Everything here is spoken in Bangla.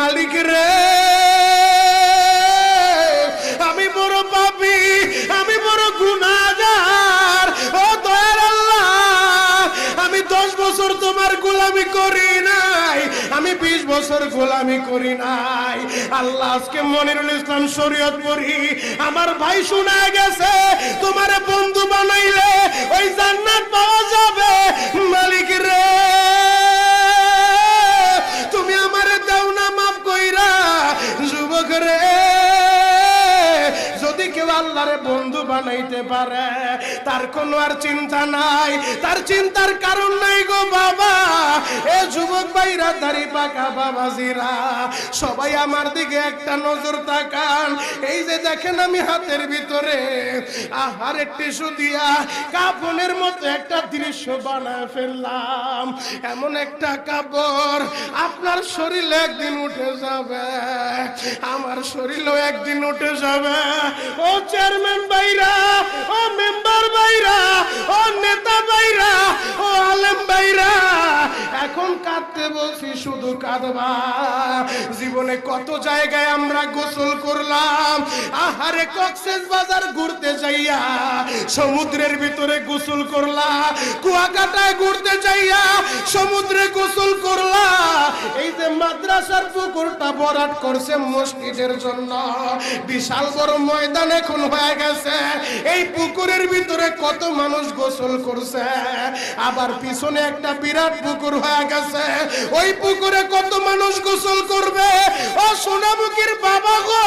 মালিক রে আমি বড় পাপী, আমি বড় গুনাহগার। ও দয়ার আল্লাহ, আমি 10 বছর তোমার গোলামি করি নাই, আমি 20 বছর গোলামি করি নাই। আল্লাহ আজকে মনিরুল ইসলাম শরীয়তপুরি আমার ভাই শোনা গেছে তোমারে বন্ধু বানাইলে ওই জান্নাত পাওয়া যাবে। মালিক রে তুমি আমারে দাও না মাফ কইরা। যুবক রে যদি কেউ আল্লাহরে বন্ধু বানাইতে পারে তার কোনো আর চিন্তা নাই, তার চিন্তার কারণ নাই গো বাবা। এ যুবক ভাইরা, দাড়ি পাকা বাবাজিরা, সবাই আমার দিকে একটা নজর তাকান। এই যে দেখেন আমি হাতের ভিতরে আহারের টিস্যু দিয়া কাফনের মতো একটা দৃশ্য বানায় ফেললাম। এমন একটা কাপড় আপনার শরীরে একদিন উঠে যাবে, আমার শরীরেও একদিন উঠে যাবে। ও চেয়ারম্যান ভাইরা, ও মেম্বার ভাইরা, ও নেতা ভাইরা, ও আলেম ভাইরা, এখন কাঁদতে বলছি শুধু কাঁদবা। জীবনে কত জায়গায় আমরা গোসল করলাম। আহারে কক্সবাজার ঘুরতে যাইয়া সমুদ্রের ভিতরে গোসল করলা, কুয়াকাটায় ঘুরতে যাইয়া সমুদ্রে গোসল করলা। এই যে মাদ্রাসার পুকুরটা ভরাট করছে মসজিদের জন্য, বিশাল বড় ময়দান এখন হয়ে গেছে। এই পুকুরের ভিতরে কত মানুষ গোসল করছে, আবার পিছনে একটা বিরাট পুকুর হয়ে গেছে, ওই পুকুরে কত মানুষ গোসল করবে। ও সোনামুখীর বাবা গো,